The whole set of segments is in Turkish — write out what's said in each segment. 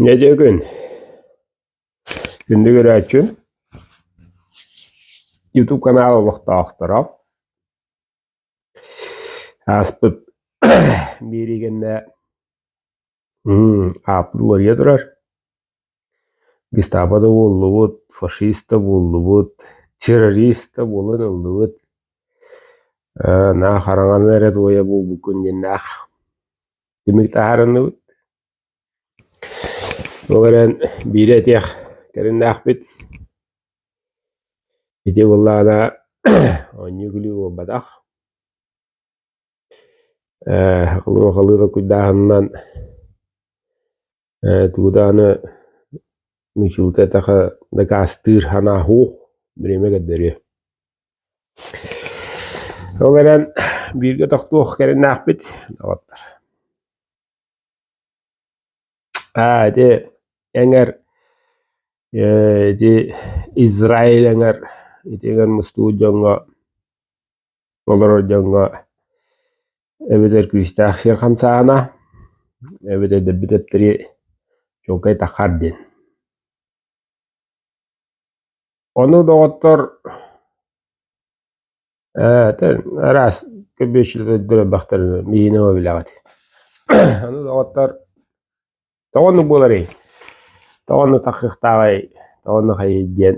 Nece gün gündü görəçün YouTube kanalı vaxtı axtarab. Aspıt biri gende apıllar yadırar. Gestapo'da bolluğut, faşista bolluğut, terörista bolluğut. Na harangan veret oya bu bukun jennak. Demek taharanlıut. Oğren biri etiyek kerinnak bit. Iti vallana onyuguli o badak. Haqlıma qalıda kuddahannan tuğdanı nuşulta taqa da kastır hana hoq bireme gadderi. Oğren birge taqtuq kerinnak bit. Dağıttır. De enger de İsrail enger itenger mustu jonga oloro jonga eveder küstah şer khamsana eveder de bidetri jokay taqardin onu doktor ten aras kebeşil de baktar mine o bilagat onu doktor tawonu bolari tawonu taqiqtagay tawonu khayjen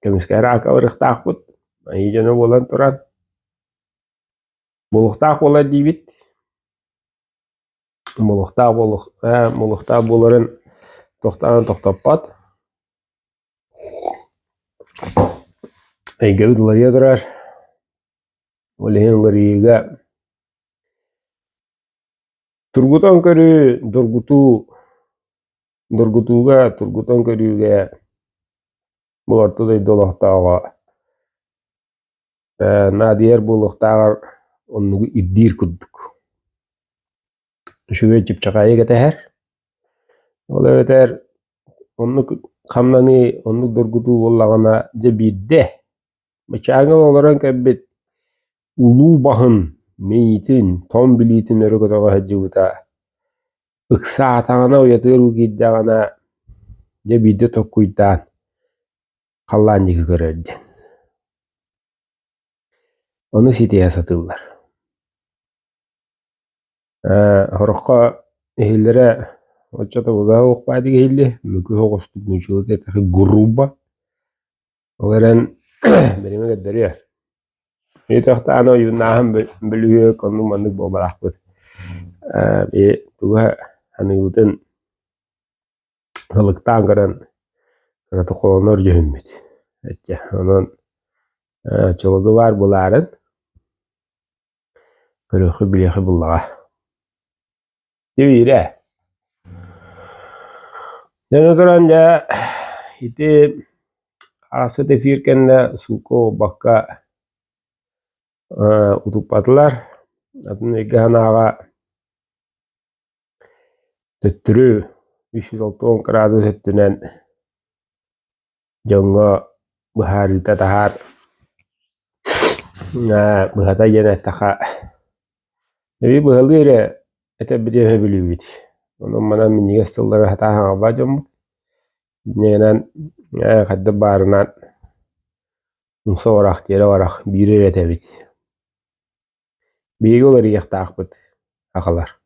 kemiskara ka oriqtaqput ayijana bolan turan buluqtaq bola dibit muluqtaq boların toqtappat ay gavdlar yadrar olehin gariga turgutan körü turgutan körüge bulartıday dolaqtağa nadiyer buluqtağar onnugu iddir kudduk şüve çipçaqayı geteher ola beter onnuk qamnani onnuk durgutu bollagana jebidde maçağı olaran kebbet ulu bahın meyitin tom bilitin örgötağa hajjuta ıksa tağına uyatır giddagana jebidde tokkuydan qallanjı görerdi onu siteye satırlar horqa ehillere oçata uzağa uqbadi gehille mükü hoqostuk nüçülü etaxi gurruba olaren berime gadderiya etaxta ano yunaham beliye konu mandık bobalaqbut tuga hanıyutun hılıktan karan karatu kolonor jehümmit etçe onun çoluğu var buların kırıqı bileqi bullağa Devire. Dan oturanja ite asa tefirken suko bakka utupatlar atın eganaga töttürü 360 gradu settünen jonga baharita tahar bahata jena taqa Nevi bahalire ete bideme biliwit onun mana minnigestilleri hata hangabajom nenan kadda barnan unsorak tiyela warak biri retebit bigoları yaktaqbit akalar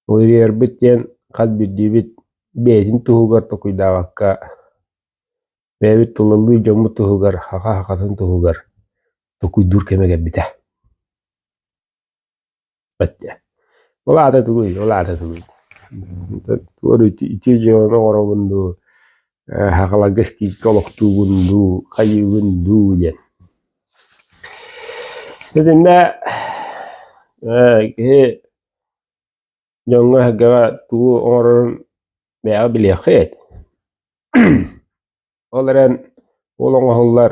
Oiri erbitjen kad bidibit betin tuhugar tokuyda bebit tulallı jomu tuhugar hakatın tuhugar tokuydur kemege bite Baca Ola ada tuguy Tuwaru iti jono orobundu Hakalageski koloktu bundu kayu bundu jen Sedenda jonga gawa tu oron bea bileqet olaren olongahullar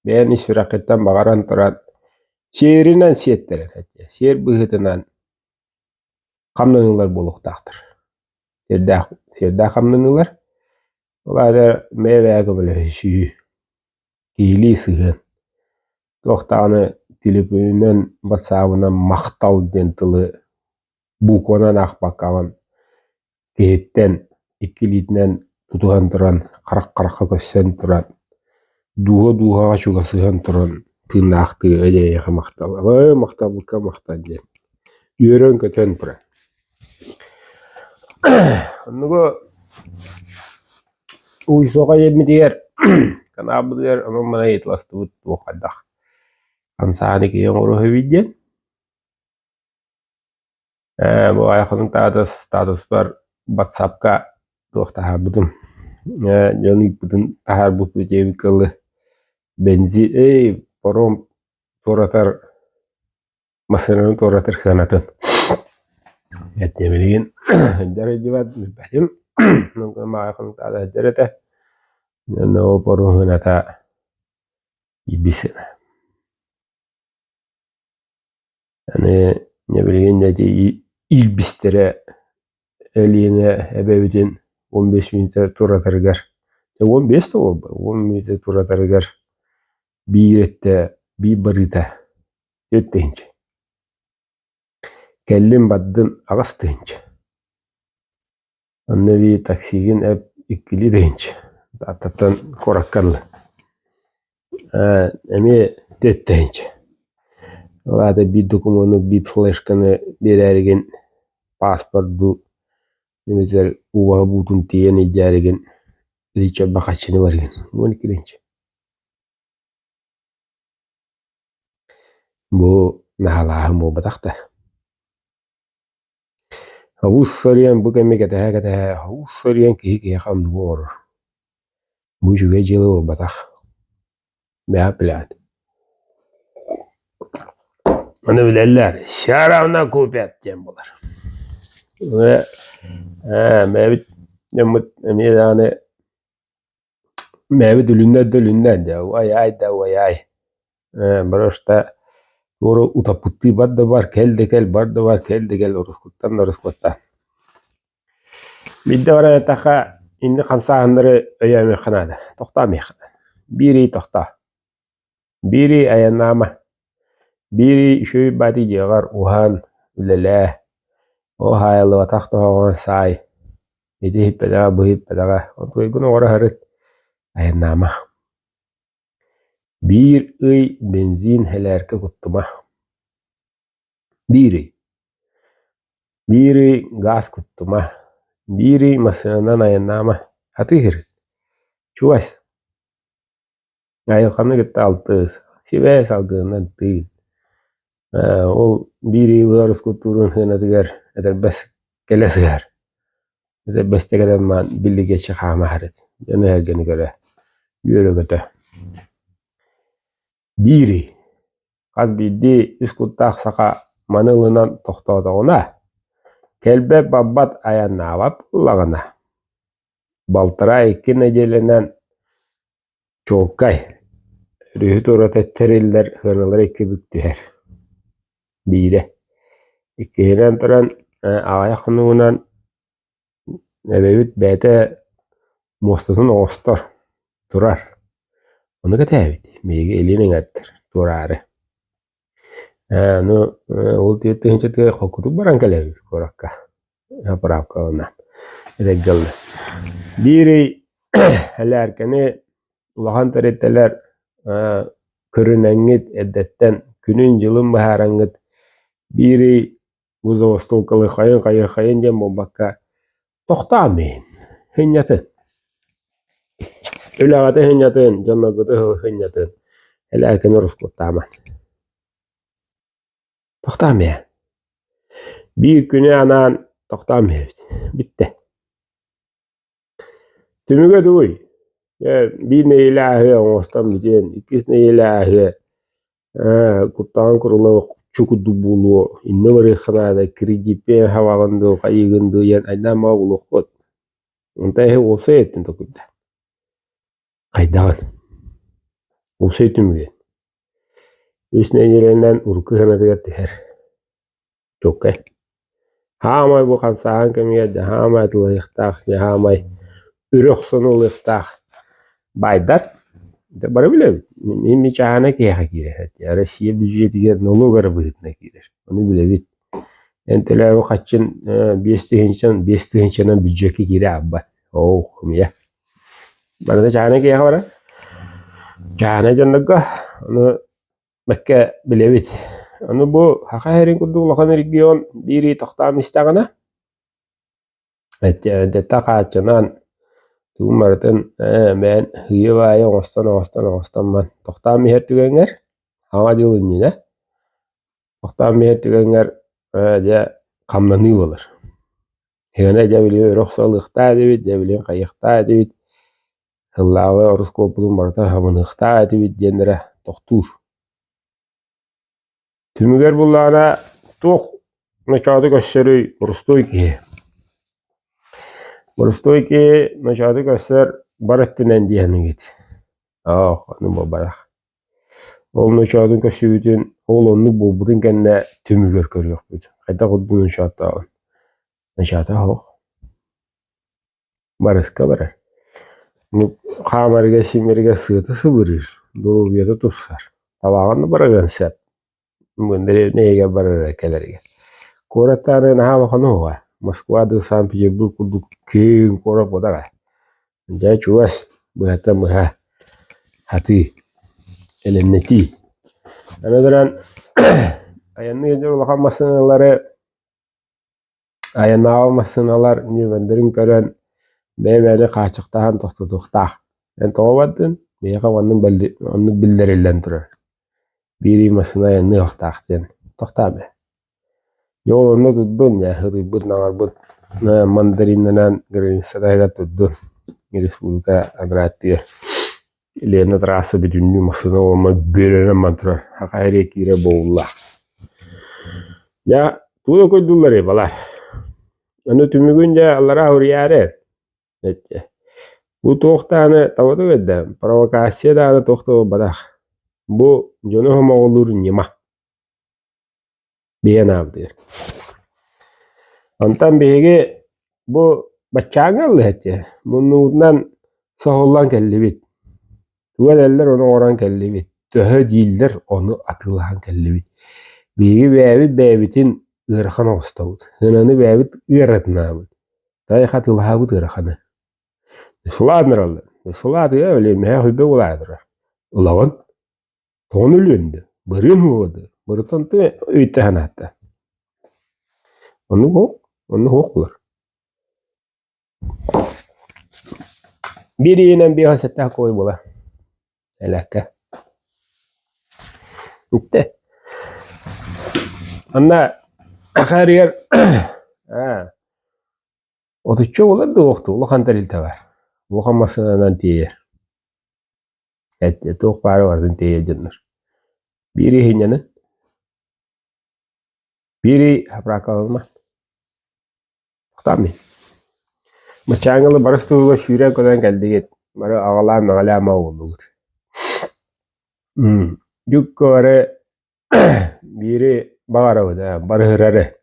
bea nisfiraqetan bagaran turan şeirinden siyetteren şeir bıhıtınan kamlanılar boluqtaqtır Serda kamlanılar olayda meyveye böyle şüyü kili sığın toqtağını telefonundan basabına maqtal dentili bukonan aqbakavan Kehitten ikkilitinen tutuhan turan karak kössen turan duha çugasıhan turan tırnaktı öyle maktal. Maktallıkka maktal diye. Yörön kötön turan. Onnugo uysoga yemi diyer. Kana bu diyer ama bana yetlastı bu kadar. Kansani ki yonguru hüvidyen. Bu ayakının status var WhatsApp'ka dokta budum. Joni budun tahar bu jevi kılı benzi porom toratar masanın toratar kanatın. Yetmeliğin derecevat benim nunggu ma ayakının tada derete no porom kanata ibisina. Yani ne bileyim ne diye ilbistere eline ebevdin 15 minute toratargar. 15 de o 10 minute toratargar. Bir ette bir barita ötteyince. Kellim baddın ağız deyince. Annevi taksigin hep ikkili deyince. Tattan korakkanlı. Emi det deyince. Olada bir dokumunu bir flashkanı bir ergen pasport bu. Mesela uva butun tiyen icaregen. Rica bakaçını var gen. Bu ne deyince. Bu nahalahım bu batakta. Havuz soruyan bu kemi kata havuz soruyan ki yakam duvar. Bu juga jelo o batak. Beha plan. Onu bilerler. Şaravna kupet cembolar. Ve mevcut yamut emiyane mevcut dülünden de vay ay. Barışta doğru utaputti badda var kel barda var kel oruskuttan. Bir de oraya taka inni kamsahanları öyemi kanadı. Toktamı biri tokta. Biri ayannama. Biri şöy badi jegar uhan ülele. O hayalı vatakta hoğan say. Edi hippadaga bu hippadaga. Ontuay gunu ora harıt. Ayannama. Bir benzin helerke kuttuma. Biri gaz kuttuma. Biri masanan ayannama. Hatihir. Çuvas. Ayılkanı gitti altız. Şive saldığından değil. O biri varus kuturun hına diğer eder bes gelesiger. Eder bes tekrar man billi geçe xama haret. Yani her geni göre yürü götü. Biri az bildi üst kuttak saka manılından toxtada ona kelbe babbat ayan navap ulağına. Baltıra iki necelenen çoğukay. Rühüt orata teriller hınaları iki büktüher. Biri. İkihiren turan ayak hınuğunan ebevit bete mostutun oğustor. Turar. Onu katavit. Megi elinin attır. Turarı. No ol tiyette hinçetke xokutu barankalevi korakka. Yapravka ona. Reggalı. Biri helerkeni ulahan teretteler kırınengit eddetten günün yılın baharangit biri uzavastolkalı kayın jem bombakka toxtamayın. Hinyatın. Ülağada hinyatın. Cannagıda hinyatın. Helerkeni ruskutaman. Toxtamayın. Bir günü anan toxtamayın. Bitti. Tümüge duy. Bir ne ilahi oğustan biten. İkis ne ilahi. Kuttan kurulu çukudu bulu. İnne var ekhanada kirigipen havağındı, kayıgındı. Yan aydan mağulu xot. Ontahe olsa ettin tokudda. Kaydağın. Olsa tümüge. Üsne yerenden urku hanadıga teher. Çok Hamay bu kansahan kemiyede hamay tılıyıqtaq. Hamay ürüqsunu ılıyıqtaq. Baydat. De bara bile. Nimi çahana ki yaha girer. Россия bücretiga nologara bıhıtına girer. Onu bile bit. Enteler o kaçın bestihinçen büceki giri abba. Oh ya. Bana da çane ki var. Çane canlıga onu Mekke bilevit. Onu bu haka herin kudu lakan region biri taktam istagana. Detta kaçanan tumaratan men hiyawaya ostan man. Taktam mi hertugenger. Hava dilin ne? Taktam mi hertugenger ja kamlanı olur. Hene jabiliyor rohsalıqta edibit, jabiliyor qayıqta edibit. Hıllawa horoskopulun barta hamanıqta edibit jendere doktur. Tümüger bullana toq naçadı gösteri Rostoyki. Rostoyki naçadı göster barattinen diyeni git. Onu babadak. Ol naçadı gösteri ol onu bobudun kenne tümüger körüyor bud. Kayda kudun naçadı on. Naçadı ho. Baraska barar. Nu kamarga simirga sığıtı sıvırır. Doğru bir tutsar. Tabağını bırakın sen. Mundere neyge barar kelerge. Koratane na hava kono wa. Moskva de San Petersburg kudu king kora podaga. Ja chuas bahata maha hati elenneti. Anadaran ayanı gece ulaka masanaları ayanawa masanalar ni venderin kören beyveli kaçıktahan toxtuduqta. En toğabadın beyga onu bildirillen turur. Biri masana yanı yoxtaqten. Toxtabe. Yolunu tuddun ya hırıbıt nağarbıt mandarinden Gransada'ya tuddun. Respublika Adrattir. İlene trası bir ünlü masana olma görene mantra. Hakayre kire boğullah. Ya tuğda koydular balar. Onu tümügünce Allah'a huriyare. Bu toxtanı tavada vedde. Provokasiya da toxta badak. Bu jonu homa olur nima. Biyen avdir. Antan bege bu bachağangal hette. Bundan sahullan kellibit. Tuvaller onu oran kellibit. Töhö değiller onu atılan kellibit. Bege bebitin ırxan ostavut. Hınanı bebit ıratnabut. Tay xatılhabut ırxanı. Suladnıraldı. Suladı ya öyle mehe hübe ulaydıra. Ulavan tonu lündü. Bırın huvadı. Bırıtan tı öйtәһен hatta. Onu hoklar. Birinin bir hasette koy bula. Elaka. İşte. Anna akariyer otuçça ola doğuktu. Ulu kantaril tavar. Muhammasından diye. Et doğuk bari vardın diye canlar. Biri hinyanı. Biri haprakalma. Tamam. Macağıngalı barıstuğuyla şüre kodan geldi git. Mara ağalama oldu. Yukarı biri bağırdı. Barhırarı.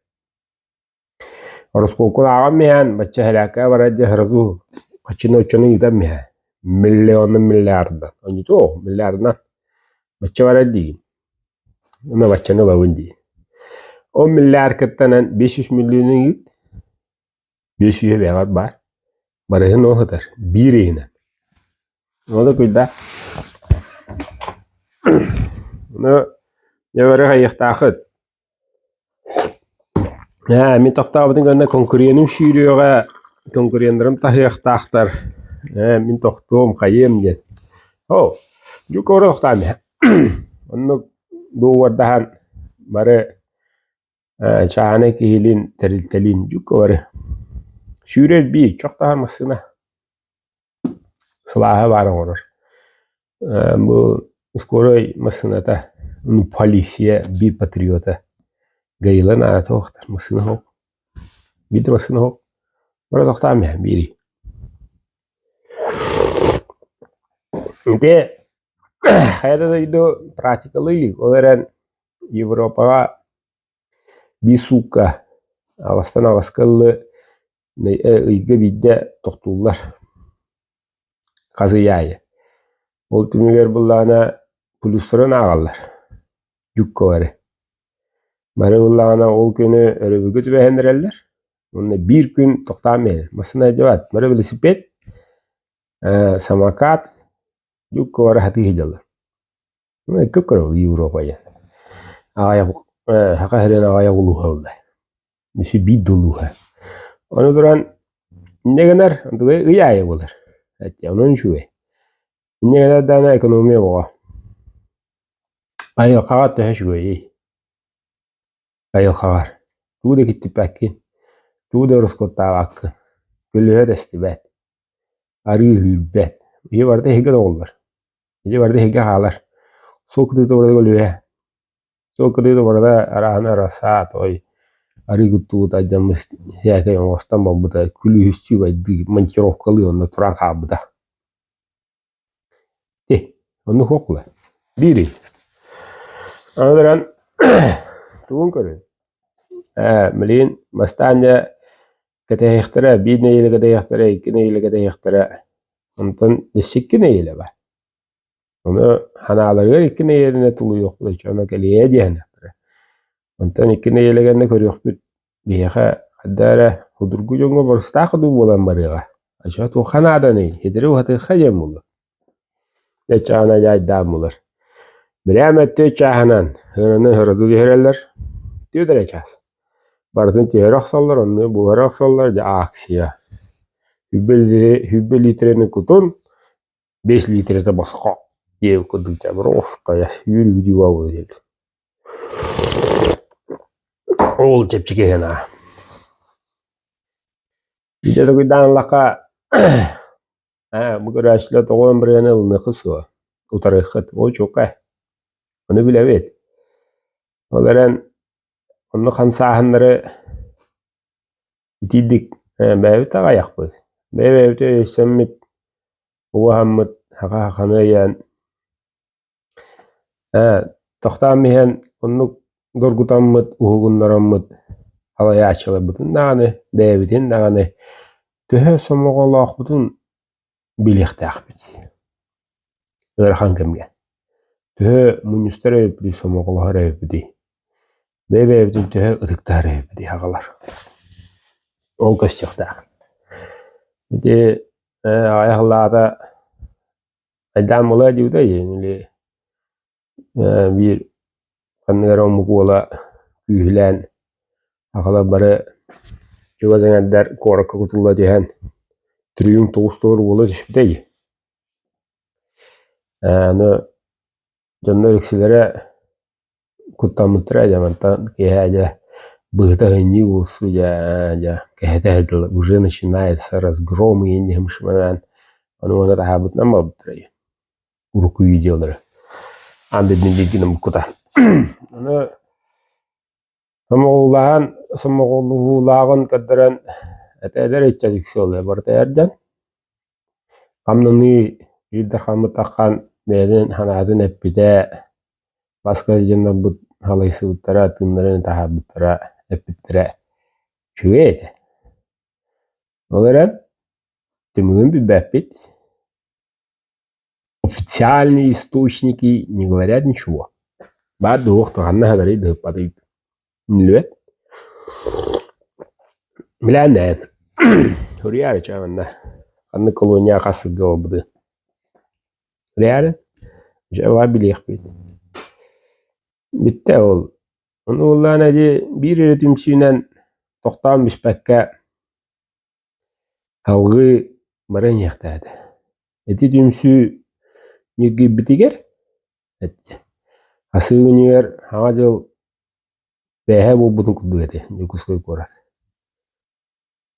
Horoskopun ağamayan bacca helaka varacı hırzu. Kaçını uçunu gidemiyor. Milyardan. Onu çok milyardan. Bacca varacı değil. Ona baccanı lavun değil. 10 milyar kıttanan 500 milyonu git. 500'e beğer var. Barahın o kadar. Birine. O da kuyda. Onu yavru hayık takıt. Min toxtabıdın gönne konkurenim şüyrüyoga konkurenlerim tahıyık taxtar. Min toxtuğum kayım diye. Juk orada toxtam ya. Onu doğurdahan bari çağına kihilin teriltelin juk orada. Şüyrer bir çok daha masına. Silahı var olur. Bu skoray masına da onu polisiye bir patriota. Gayılan ana toxtar masına hok. Bir de masına hok. Orada toxtam ya biri. İşte hayata da itu practically olarak Avrupa'ya bir suka avastan avaskalı ıygı bidde toxtullar. Kazı yayı. Ol tümüger bullana plusların ağallar. Cukka varı. Marıvıllağına ol günü örübü tübehendireller. Onunla bir gün toktamayın. Masına cevat. Marıvılı sipet. Samakat. Yuk kıvara hati hicalı. Ama kıpkırı Avrupa'ya. Ağaya hakahiren ağaya uluha oldu. Nisi bir doluha. Onu duran ne kadar ıyaya olur. Hatta onun şu. Ne kadar dana ekonomiye var. Ayıl kağıt da şu iyi. Ayıl kağıt. Bu da gitti peki. Bu da ruskota hakkı. Güllüğe de istibet. Arıyı hübbet. İyi vardı hege de olur. İyi vardı hege halar. Sokudu da orada güllüğe. Sokudu da orada arahana rasat oy. Arıyı guttu da camız. Hiyake yon ostan babu da külü hüssü baydı. Mançirok kalıyor onda turan kabı da. Onu hokla. Biri. Anladıran tuğun körü. Melin mastanya kete ihtira bir neyle kete ihtira iki neyle kete ihtira ondan deşik neyle ba onu hanalar iki neyle tulu yok da ona keliye diyen ondan iki neyle gene körüyor bir haddara hudurgu jongo borstaqdu bolan bariga aşağı to hanada ne hidri wati khayam bulu ya çana ya damular bilemette çahanan hırını hırızı herler diyor derecas Bardın tiyerek sallar onu buharak sallar da aksiya. Hübbe litrenin kutun 5 litrede baska. Yev kudukça bir ofta ya yürü video var dedi. Ol çepçike hena. Bir de giden laka bu graşla toğun bir yanıl nıkısı. O tarihit o çok onu bile evet. Olaran onu kansahanları itidik mevte ayak bu. Mevte semmit Muhammad haqaqanayan toxtaamihan onnuk dorgutammat uhugunnarammat halayaachilabutun nagani beebitin nagani töhö somoqoloqbutun bilixtaaqbit erxankemge töhö muñustareebdi somoqolohareebdi beebeebdin töhö ıtıktareebdi haqalar ol köstüqtaaq iti ayaqlaada aydam ola diuda yeni bir kanıgaram mukola ühlen akala bara jogadan der koraka kutulla dihen trium toğustor bola düşbidey ano jonno eksilere kutamıtra jamanta kehaja быта не усуя кехтехдл уже начинается разгром и не мшман он рахабт на мабтрей уруку виделдер анды дилигинем кута аны самоуллаган каддаран этедер иччадиксол бартаярдан камныны иддахамы таккан меден ханадын эппиде баска жана бут халайсыттара тыннарын тахабыттара эппиттера чуэде оларан тымын бибаппит официальные источники не говорят ничего بعد وقت عنها بريد هبطيب نلوت ملانان هوريارة جاونا أن كولونيا خاص الجواب ريالة جواب ليخبيت بالتاول أنه والله أنا دي بيري تمشينا تقطع مش بكا هاوغي مرين يختاد إتي تمشي يجي بتيجر Asığınyer hacıl behe bu budun kuduyete yukuskoy korat.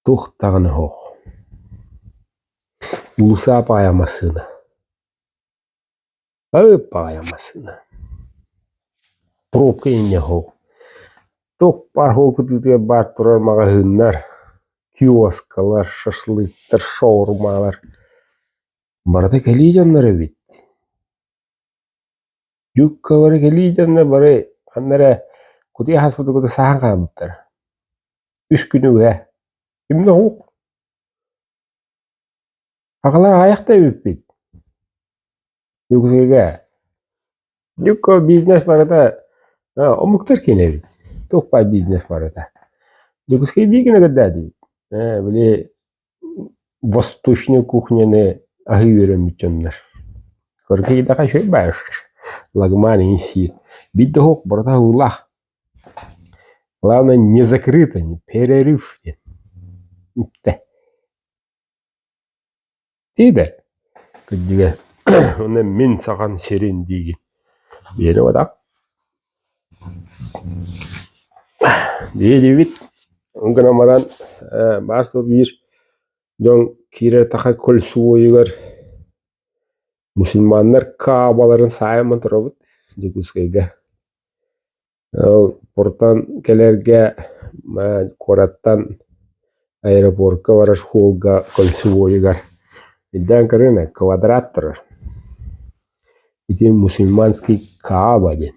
Tuh tağını hoq. Ulusa payamasını. Ağıp payamasını. Propka inne hoq. Tuh par hoq kuduya bar turar mağa hınlar. Kioskalar, şaşlıktır, şaurmalar. Barada kelicanları bit. Yukka bare kelicanna bare annere kudiya hasbutu kudu sahan kabıttır. 3 günü ve imne hoq. Akalar ayakta öpbit. Yukka biznes barada omuktar kenevi. тохпай бизнес бар это. Жигускай бигине гадади. Böyle восточная кухняны аги веремитченнер. Корки да кашой баш. Лагмани инси. Бидде хок барда улах. Главное не закрыто, не перерыв. Тиде. Кыддиге оны мен саған серен деген. Бені одақ. Бейдебит. Оңғынамадан басты бір жон кире тақа көл суойығыр. Мұсылмандар кабаларын сайымын тұрабыд. Жекускайға. Портан келерге кораттан аэропортқа барар холға көл суойығыр. Идден кіріне квадрат тұрар. Ити мусульманский Кааба ден.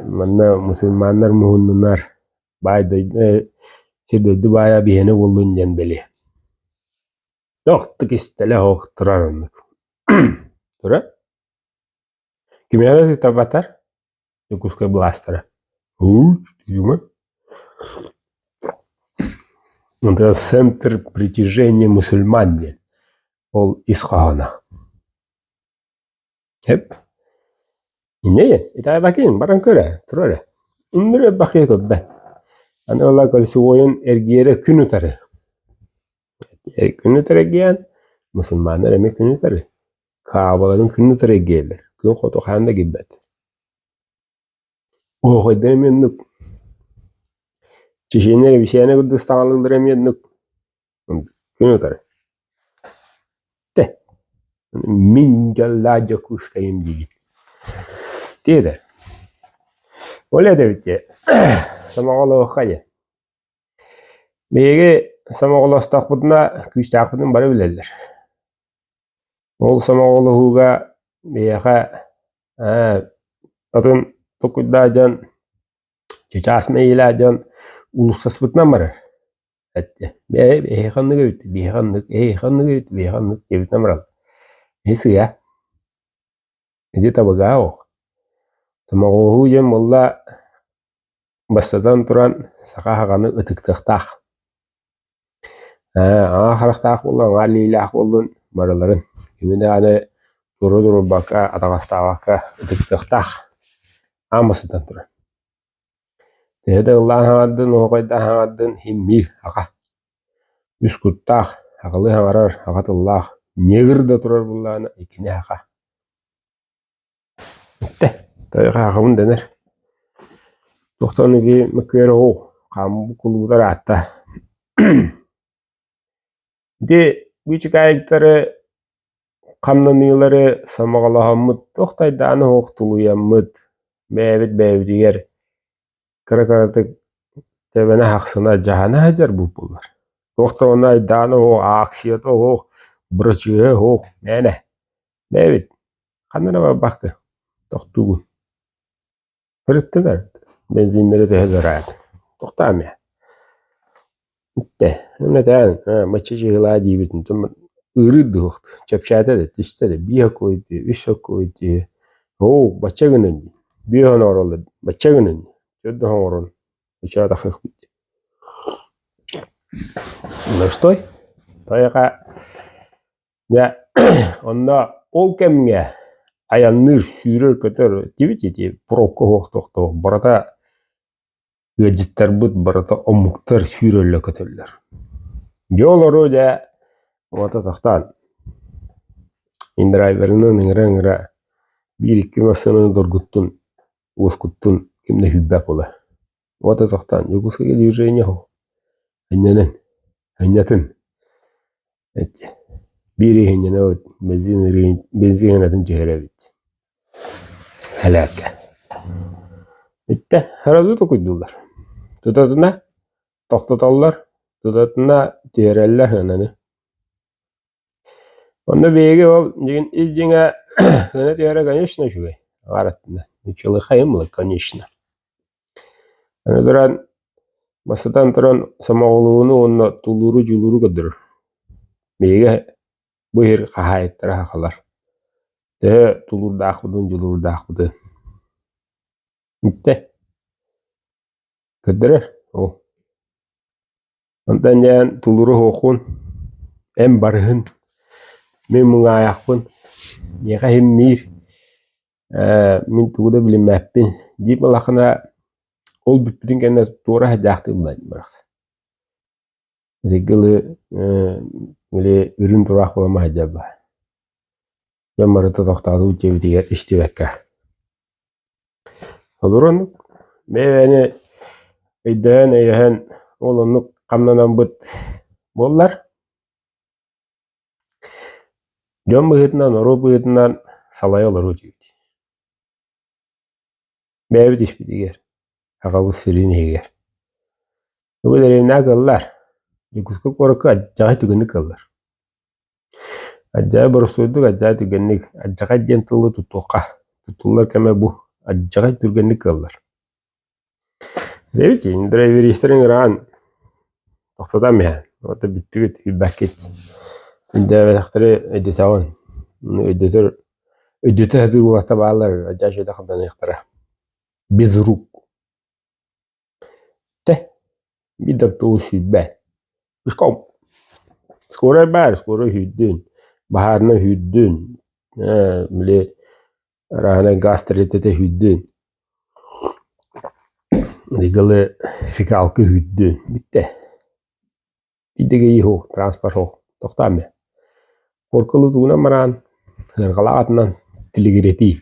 Манна мусульмандар муһуннунар байды сирдөйдү бая бихени болдун ден бели. Тоқты кистеле хоқ тұрар оннук. Тұра? Кимеялы табатар? Юкускай бластера. Тюрьма. Это центр притяжения мусульман ден. Ол Исхана. Hep. Ne? İta bakayım, baran köre, turare. İndire bakıyor köbbe. Hani Allah kalesi oyun ergiyere künütare. Künütare giyen, Müslümanlar emek künütare. Kaabaların künütare giyerler. Kün koto khanda gibbet. O koydem yenduk. Çişenlere bir şeyine Kürdistanlılara yenduk. Künütare. De. Min gallaca kuşkayım gibi. Diye. Öyle de bitti. Samağolu xaye. Bege samağolu staqbudna küstaqbudun bari bilerler. Ol samağolu huga beyaqa atın tokuddajan çeçasmeylajan ulusasbutnan barar. Etti. Beyxanlık öttü. Beyxanlık gebitnan baral. Neyse ya. Edi tabaga oq. Samağolu jem valla Bastadan turan saqa haqаны ıtıktықтaq. Ağırықтaq olun, ağırlilaq olun marıların. Kimine hani duru baka, atağastağaka ıtıktықтaq. Amasıdan turan. Tehde Allah'ın hağaddın, oğayda hağaddın, himmir haqa. Üskuttaq, haqılı hağarar, haqatıllah. Negirde turar bullağına, ikine haqa. Bitti. Tabii haqımın denir. Toxtany bir mükveri o, kamu kuludar hatta. De büyük ayakları kanlanıları samağalahamıd, toxtaydanı hoqtuluyamıd, beyvit diğer kırıkaratık tebene haqsına cahana hacar bu pullar. Toxta onay danı o, aksiyatı o, bırıçığı o, ne? Beyvit, kanına baktı, toxtuğun. Fırıttılar. Benzinleri de hazırladı. Toxtam ya. Bitti. Ne de maçı jığıla diyebilirim. Tam ırıdı hoqt. Çapşada da tişte de bir koydu, üç koydu. O bacha günün. Bir honorlu bacha günün. Çözdü honorun. Uçağı xıx bitti. Nasıl? Tayaqa ya onda ol kemge ayanır sürür kötür diye probka hoqtoqto. Barada Gıcıtlar bud barata omuktar sürerle kötüller. Yolları da vata taxtan. Indrayverinin nıra bir iki masını dorguttun, uskuttun, kimde hübbap ola. Vata taxtan, yokuska geliyeceğine ho. Hanyatın. Biri hanyana o, benzinatın cehre bitti. Helaka. Bitti, herhalde da koydular. Tutatına toxtatallar, tutatına tereller hınanı. Onda bege ol, izcine hına tere конечно şüvey. Aratında. Nükçalı hayımlı конечно. Hani duran basadan turan samağoluğunu onunla tuluru juluru kadırır. Bege bu her kahayetleri haqalar. Tulur dağıbıdın, julur dağıbıdın. Bitti. Kıdırır o. Ondan yan tuluru hokun. En barhın. Men mun ayakpın. Yaka hemmir. Min tuğda bilinmeppi. Jip malakına ol bütpüdün kenne tuğra hacaktı ulan bıraksa. Regılı böyle ürün durak bulama hacaba. Yamarıta tohtadı uçevdiğe istivekka. Olurun. Meyveni öydüğün eyhen olunluk kamlanan bıt bollar. Jön bıhıtından, oru bıhıtından salay olur uçevdi. Meyve dişbidiger. Akabu sirini heger. Bu derimine kıllar. Yukuskuk korku acayip tügünlük kıllar. Acayip borusluyduk acayip tügünlük. Acayip gentilli tutuqa. Tutullar keme bu. Acayip tügünlük kıllar. Devi ki indire virişlerin rağın toxtadan yani. Orada bitti git bakit. İnde vedaktırı ödütağın. Ödütü hadir uğrata bağlar. Acayip şeyde kaptan iktira. Bezruk. Te. Bir dapta o sübbe. Biskom. Skora bar, skora hüddün. Baharına hüddün. Böyle rahane gastritete hüddün. Digalı fikalkı hüddün. Bitti. İdege iyi ho, transport ho. Toxtam ya. Korkulu tuğuna maran. Hırgalaatından tiligireti.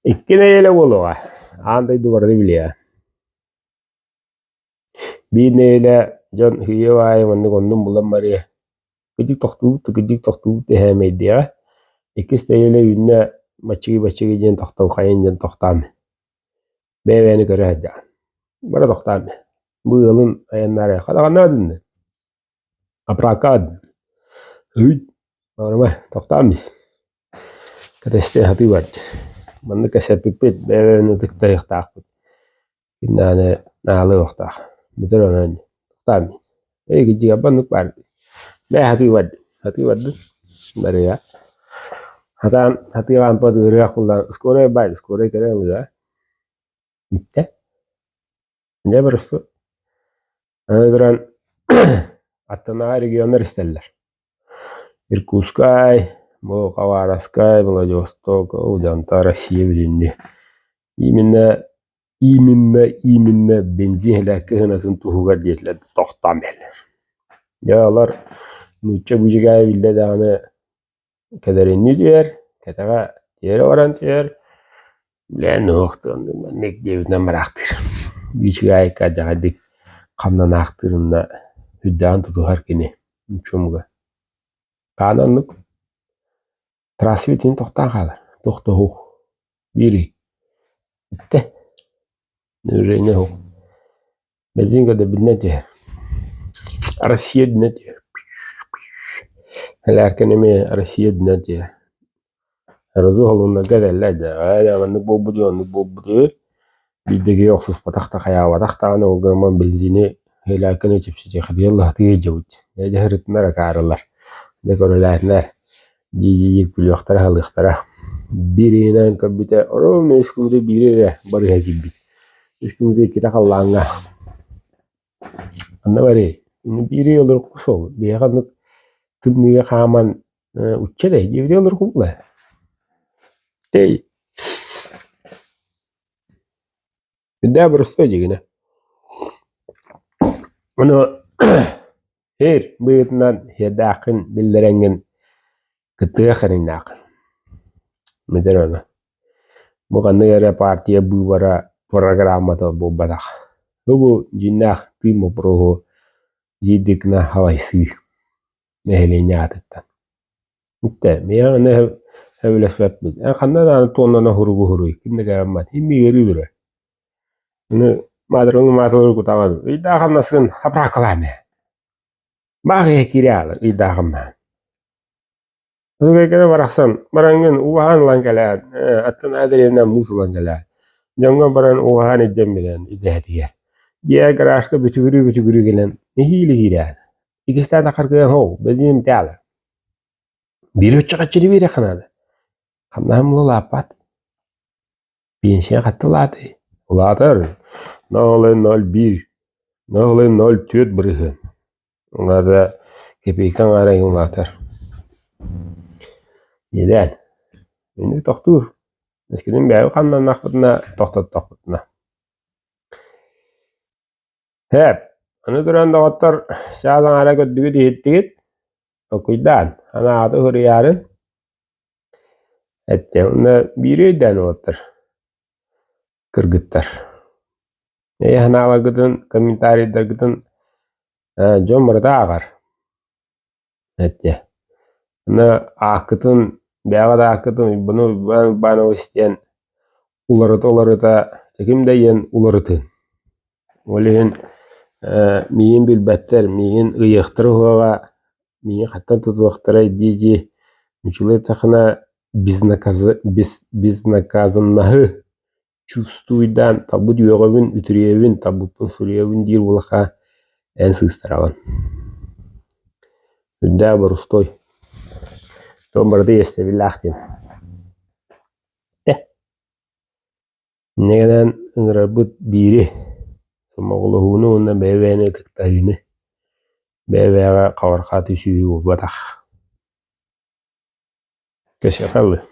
İkkine yele oluğa. Anday duvarda bile. Bir neyle John Hiyevay mandı kondum bulan mariye. Gıcık toxtuğu tehemeydi ya. İkisi de yele yünne maçıgı jen toxtav kayın jen toxtam. Beyveni göre hadi. Bara toxtam. Bu yılın ayanları. Kadağın adını. Aprakad. Hüyd. Normal toxtam biz. Kadeste hati var. Mandı kasepipit. Beyveni tıkta yıktaq. İnnane nalı yıktaq. Bitir onu. Toxtam. Gıcık abanlık var. Bey hati var. Hati var. Bara ya. Hati rampa dırıya kullan. Skore bay. Skore keren lüga. Bitti. Ne burası? Anadırın Attana regionlar isterler. Irkutskay, bu Kavaraskay, Vladivostok, Udanta, Россия bilindi. İminne benzin helakı hınatın tuhugar diyetler toxtamel. Yağlar nüçe bucugay bilde dağını kederini diyor, ketağa diğer oran diyor. Bilen noktandı, nek devinden maraktır. Bucugay kadağadik kamdan aktırında hüddan tutuhar kini. Nüçümüge. Kananlık transferini toxtan kalır. Toxta ho. Biri. Bitti. Nüreyne ho. Bezinga da bilne diyor. Arasiye dinle diyor. Helerken eme arasiye dinle diyor. Razu halında gaderler de. Ayağını bobu diyor. Bildeki yoksuz patakta kaya vatakta ana o zaman benzini helerken içipsice. Hadi Allah diye cevut. Ne de hırıtlara kararlar. Ne korrelerler. Yiyecek biliyoktara halıktara. Birinin kabite orum eskumde biri barıya gibi. Eskumde kita kallanga. Anna bari. Biri olur kusol. Bir yakanlık tıbmiye kaman uçça da biri olur kusla. Dey. Daha burası da yine. Onu her buyutnan hedakın bildirengen kıtıya kırınak. Meder ona. Bu kanı yere partiye bu bara programda bu badak. Bu jinnak timo proho yedikna havaysı. Nehlinya atıttan. Mitte meya ne hevle swetmid. Kanna da tonna huru. Kimne gamat. Himmi geri dure. Bunu madrung kutaman. İda kamnasın haprakalame. Bağı kiriyal İda kamna. Bunu kaya baraksan. Barangın uvahan langalan. Attan adriyana musulangalan. Jangan baran uvahan edemilen İda diye. Dia garaşka bütügürü gelen. Nehili kiriyal. İkistan akar kaya ho. Bezim teala. Biri uçak açılı biri kanadı. Kamna hamlı lapat. Biinşe katılады. Ulatır. Noğlu 01. Noğlu 04 bırıhın. Onlarda kepeyken arayın ulatır. Neden? Şimdi toxtur. Eskiden bäbi kandan nakbıtına toxtatna. Hep. Onu duran doğatlar şazan ara göddügü diyettigit. Okuydan. Ana adı hırıyarın. Ette onda biriyden otır. Kırgıttar. Hana gıdın komentariyda gıdın jomurda ağar. Ette. Ona akıtın bägada akıtın bunu bana isteyen uları da çekimdeyen ularıtın. Olehin miyin bilbetler, miyin ıyıqtırı huaga, miyin hattan tutuqtıray diye müçülü takına biz nakazınnahı чувствуйдан табут йоғабын үтіревін табутын сүревін дир болақа ән сыстыралан. Үдді бір ұстой. Том бірді есте біллақтен. Негеден үңірабыт бири. Сомағылығуыны онна бәйбәйіне тықтайыны. Бәйбәйға қаварқа түсуі олбатақ. Кәші қалды.